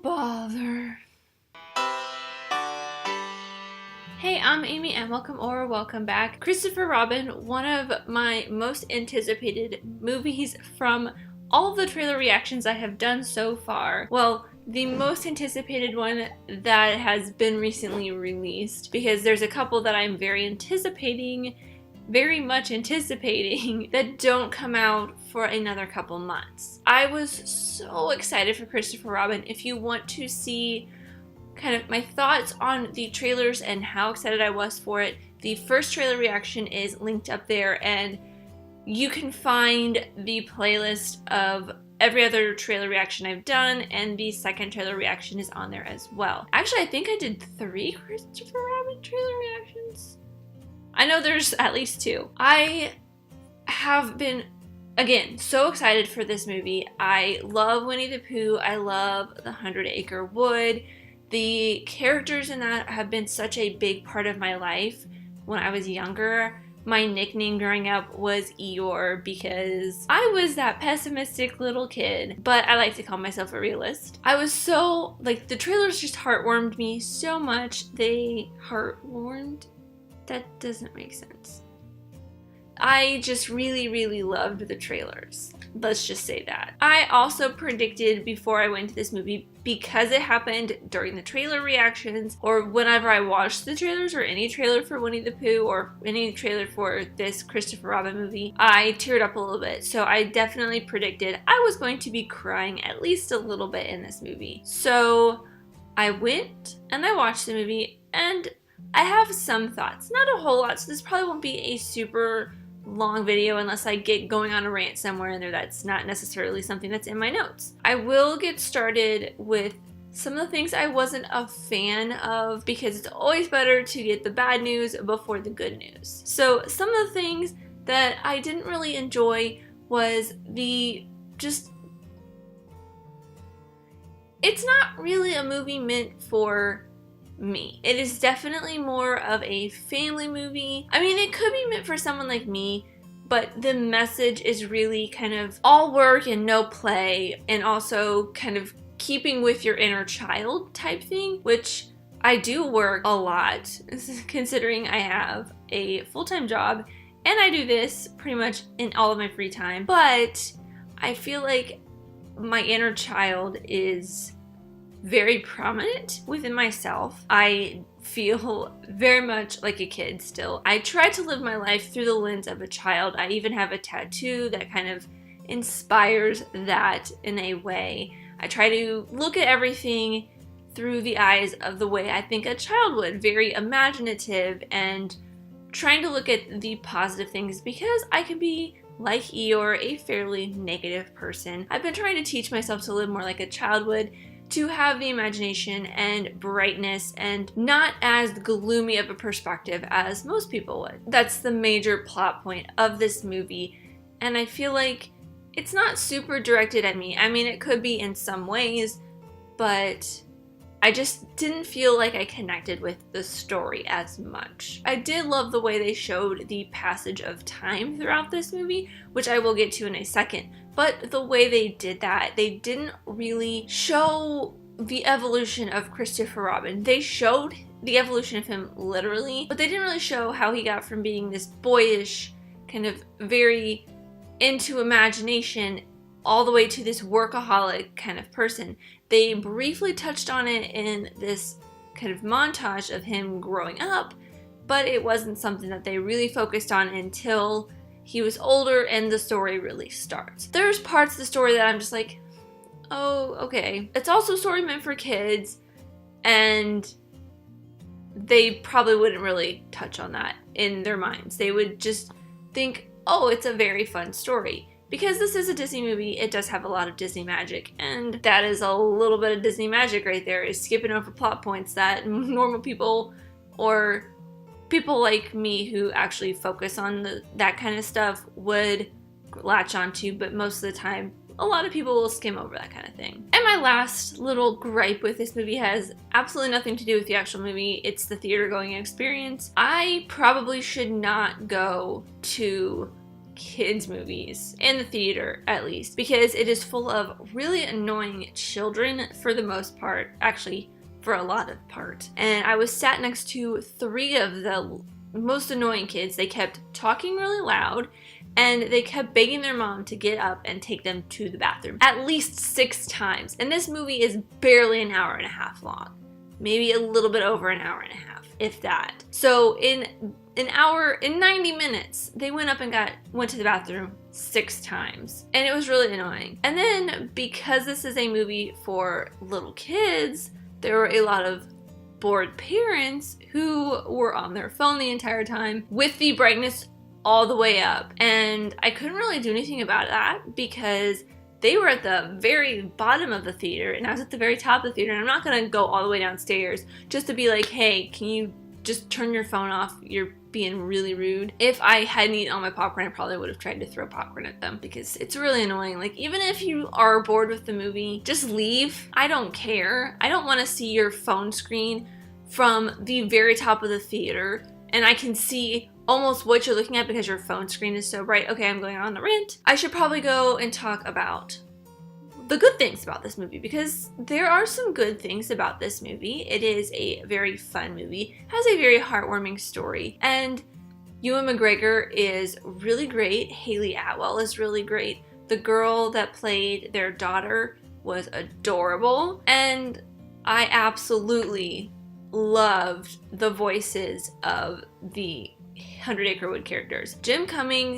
bother. Hey, I'm Amy and welcome back. Christopher Robin, one of my most anticipated movies from all of the trailer reactions I have done so far. Well, the most anticipated one that has been recently released, because there's a couple that I'm very much anticipating that don't come out for another couple months. I was so excited for Christopher Robin. If you want to see kind of my thoughts on the trailers and how excited I was for it, the first trailer reaction is linked up there, and you can find the playlist of every other trailer reaction I've done, and the second trailer reaction is on there as well. Actually, I think I did 3 Christopher Robin trailer reactions. I know there's at least 2. I have been, again, so excited for this movie. I love Winnie the Pooh. I love the 100 Acre Wood. The characters in that have been such a big part of my life. When I was younger, my nickname growing up was Eeyore because I was that pessimistic little kid, but I like to call myself a realist. I was so, like, the trailers just heartwarmed me so much. They heartwarmed? That doesn't make sense. I just really loved the trailers. Let's just say that. I also predicted before I went to this movie, because it happened during the trailer reactions, or whenever I watched the trailers, or any trailer for Winnie the Pooh, or any trailer for this Christopher Robin movie, I teared up a little bit. So I definitely predicted I was going to be crying at least a little bit in this movie. So I went and I watched the movie, and I have some thoughts. Not a whole lot, so this probably won't be a super long video unless I get going on a rant somewhere in there. That's not necessarily something that's in my notes. I will get started with some of the things I wasn't a fan of, because it's always better to get the bad news before the good news. So some of the things that I didn't really enjoy was it's not really a movie meant for me. It is definitely more of a family movie. I mean, it could be meant for someone like me, but the message is really kind of all work and no play, and also kind of keeping with your inner child type thing, which I do work a lot, considering I have a full-time job and I do this pretty much in all of my free time. But I feel like my inner child is very prominent within myself. I feel very much like a kid still. I try to live my life through the lens of a child. I even have a tattoo that kind of inspires that in a way. I try to look at everything through the eyes of the way I think a child would, very imaginative and trying to look at the positive things, because I can be, like Eeyore, a fairly negative person. I've been trying to teach myself to live more like a child would, to have the imagination and brightness and not as gloomy of a perspective as most people would. That's the major plot point of this movie, and I feel like it's not super directed at me. I mean, it could be in some ways, but I just didn't feel like I connected with the story as much. I did love the way they showed the passage of time throughout this movie, which I will get to in a second. But the way they did that, they didn't really show the evolution of Christopher Robin. They showed the evolution of him literally, but they didn't really show how he got from being this boyish, kind of very into imagination, all the way to this workaholic kind of person. They briefly touched on it in this kind of montage of him growing up, but it wasn't something that they really focused on until he was older and the story really starts. There's parts of the story that I'm just like, oh, okay. It's also a story meant for kids, and they probably wouldn't really touch on that in their minds. They would just think, oh, it's a very fun story. Because this is a Disney movie, it does have a lot of Disney magic, and that is a little bit of Disney magic right there, is skipping over plot points that normal people or people like me who actually focus on that kind of stuff would latch onto, but most of the time, a lot of people will skim over that kind of thing. And my last little gripe with this movie has absolutely nothing to do with the actual movie. It's the theater going experience. I probably should not go to kids movies, in the theater at least, because it is full of really annoying children for the most part, actually for a lot of part. And I was sat next to 3 of the most annoying kids. They kept talking really loud, and they kept begging their mom to get up and take them to the bathroom at least 6 times. And this movie is barely an hour and a half long. Maybe a little bit over an hour and a half, if that. So in 90 minutes, they went up and went to the bathroom 6 times. And it was really annoying. And then, because this is a movie for little kids, there were a lot of bored parents who were on their phone the entire time with the brightness all the way up. And I couldn't really do anything about that because they were at the very bottom of the theater and I was at the very top of the theater, and I'm not gonna go all the way downstairs just to be like, hey, can you just turn your phone off? You're being really rude. If I hadn't eaten all my popcorn, I probably would have tried to throw popcorn at them because it's really annoying. Like, even if you are bored with the movie, just leave. I don't care. I don't want to see your phone screen from the very top of the theater and I can see almost what you're looking at because your phone screen is so bright. Okay, I'm going on a rant. I should probably go and talk about the good things about this movie, because there are some good things about this movie. It is a very fun movie, has a very heartwarming story, and Ewan McGregor is really great. Haley Atwell is really great. The girl that played their daughter was adorable, and I absolutely loved the voices of the Hundred Acre Wood characters. Jim Cummings?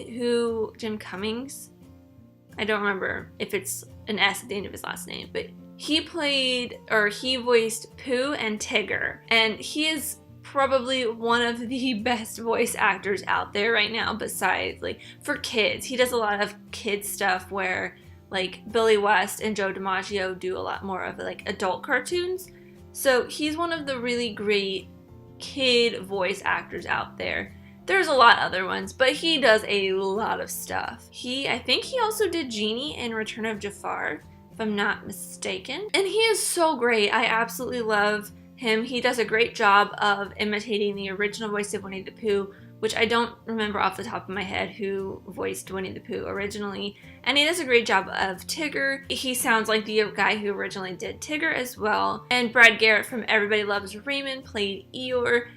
I don't remember if it's an S at the end of his last name, but he voiced Pooh and Tigger, and he is probably one of the best voice actors out there right now, besides, like, for kids. He does a lot of kids stuff where, like, Billy West and Joe DiMaggio do a lot more of, like, adult cartoons. So he's one of the really great kid voice actors out there. There's a lot of other ones, but he does a lot of stuff. I think he also did Genie in Return of Jafar, if I'm not mistaken. And he is so great. I absolutely love him. He does a great job of imitating the original voice of Winnie the Pooh, which I don't remember off the top of my head who voiced Winnie the Pooh originally. And he does a great job of Tigger. He sounds like the guy who originally did Tigger as well. And Brad Garrett from Everybody Loves Raymond played Eeyore,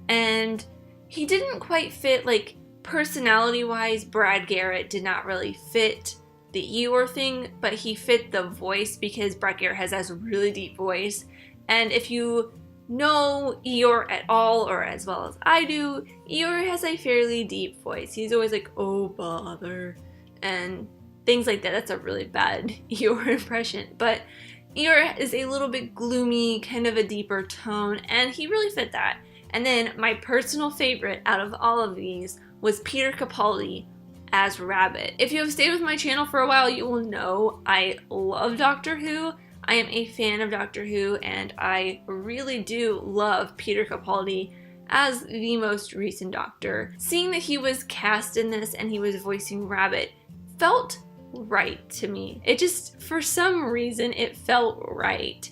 and he didn't quite fit, like, personality-wise, Brad Garrett did not really fit the Eeyore thing, but he fit the voice because Brad Garrett has a really deep voice. And if you know Eeyore at all, or as well as I do, Eeyore has a fairly deep voice. He's always like, oh bother, and things like that. That's a really bad Eeyore impression. But Eeyore is a little bit gloomy, kind of a deeper tone, and he really fit that. And then my personal favorite out of all of these was Peter Capaldi as Rabbit. If you have stayed with my channel for a while, you will know I love Doctor Who. I am a fan of Doctor Who, and I really do love Peter Capaldi as the most recent Doctor. Seeing that he was cast in this and he was voicing Rabbit felt right to me. It just, for some reason, it felt right.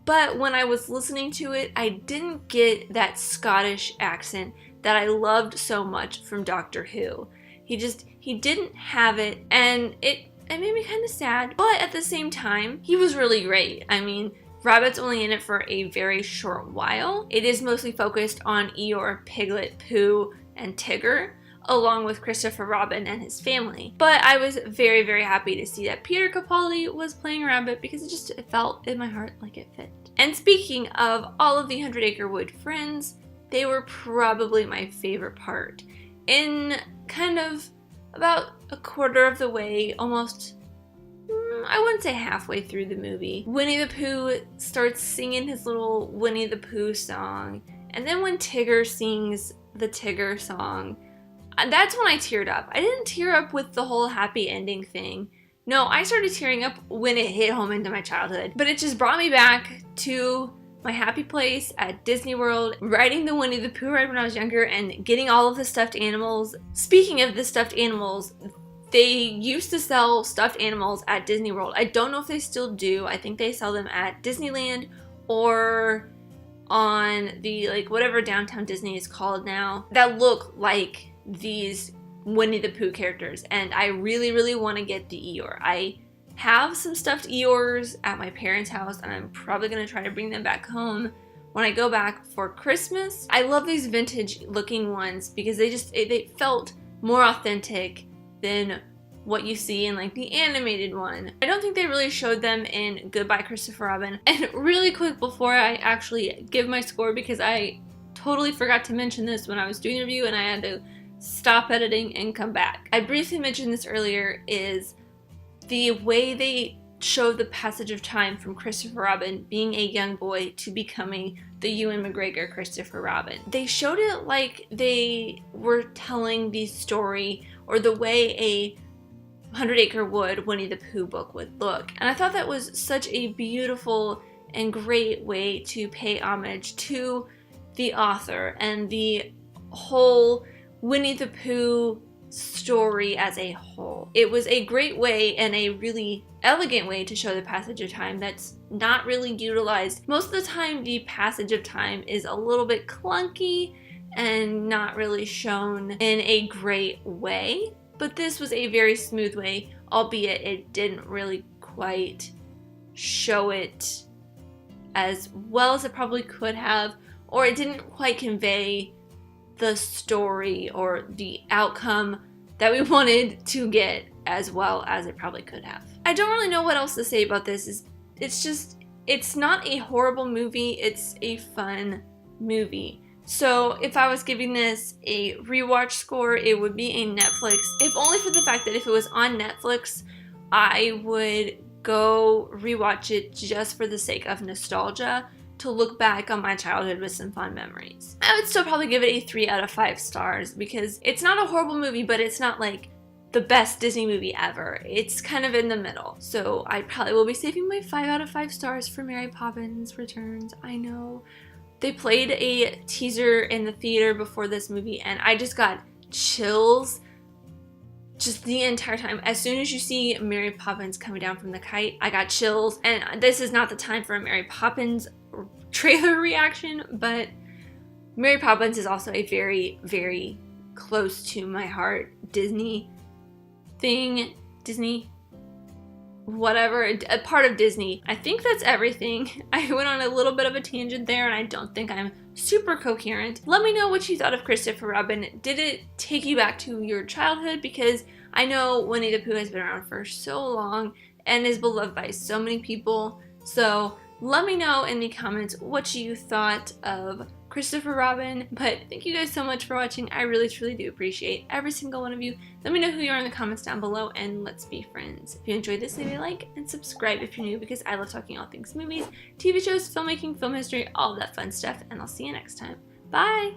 But when I was listening to it, I didn't get that Scottish accent that I loved so much from Doctor Who. He didn't have it, and it made me kind of sad. But at the same time, he was really great. I mean, Rabbit's only in it for a very short while. It is mostly focused on Eeyore, Piglet, Pooh, and Tigger, along with Christopher Robin and his family. But I was very, very happy to see that Peter Capaldi was playing Rabbit because it felt in my heart like it fit. And speaking of all of the 100 Acre Wood friends, they were probably my favorite part. In kind of about a quarter of the way, almost, I wouldn't say halfway through the movie, Winnie the Pooh starts singing his little Winnie the Pooh song. And then when Tigger sings the Tigger song, that's when I teared up. I didn't tear up with the whole happy ending thing. No, I started tearing up when it hit home into my childhood. But it just brought me back to my happy place at Disney World, riding the Winnie the Pooh ride when I was younger and getting all of the stuffed animals. Speaking of the stuffed animals, they used to sell stuffed animals at Disney World. I don't know if they still do. I think they sell them at Disneyland or on the, like, whatever downtown Disney is called now, that look like these Winnie the Pooh characters, and I really want to get the Eeyore. I have some stuffed Eeyores at my parents' house, and I'm probably going to try to bring them back home when I go back for Christmas. I love these vintage looking ones because they felt more authentic than what you see in like the animated one. I don't think they really showed them in Goodbye Christopher Robin. And really quick before I actually give my score, because I totally forgot to mention this when I was doing the review and I had to stop editing and come back. I briefly mentioned this earlier, is the way they show the passage of time from Christopher Robin being a young boy to becoming the Ewan McGregor Christopher Robin. They showed it like they were telling the story or the way a Hundred Acre Wood Winnie the Pooh book would look. And I thought that was such a beautiful and great way to pay homage to the author and the whole Winnie the Pooh story as a whole. It was a great way and a really elegant way to show the passage of time that's not really utilized. Most of the time the passage of time is a little bit clunky and not really shown in a great way, but this was a very smooth way, albeit it didn't really quite show it as well as it probably could have, or it didn't quite convey the story or the outcome that we wanted to get as well as it probably could have. I don't really know what else to say about this. It's not a horrible movie, it's a fun movie. So if I was giving this a rewatch score, it would be a Netflix, if only for the fact that if it was on Netflix, I would go rewatch it just for the sake of nostalgia, to look back on my childhood with some fun memories. I would still probably give it a 3 out of 5 stars because it's not a horrible movie, but it's not like the best Disney movie ever. It's kind of in the middle. So I probably will be saving my 5 out of 5 stars for Mary Poppins Returns. I know. They played a teaser in the theater before this movie and I just got chills just the entire time. As soon as you see Mary Poppins coming down from the kite, I got chills. And this is not the time for a Mary Poppins trailer reaction, but Mary Poppins is also a very close to my heart Disney thing. Disney, whatever, a part of Disney. I think that's everything. I went on a little bit of a tangent there and I don't think I'm super coherent. Let me know what you thought of Christopher Robin. Did it take you back to your childhood? Because I know Winnie the Pooh has been around for so long and is beloved by so many people. So let me know in the comments what you thought of Christopher Robin. But thank you guys so much for watching. I really truly do appreciate every single one of you. Let me know who you are in the comments down below and let's be friends. If you enjoyed this, leave a like and subscribe if you're new, because I love talking all things movies, TV shows, filmmaking, film history, all that fun stuff, and I'll see you next time. Bye!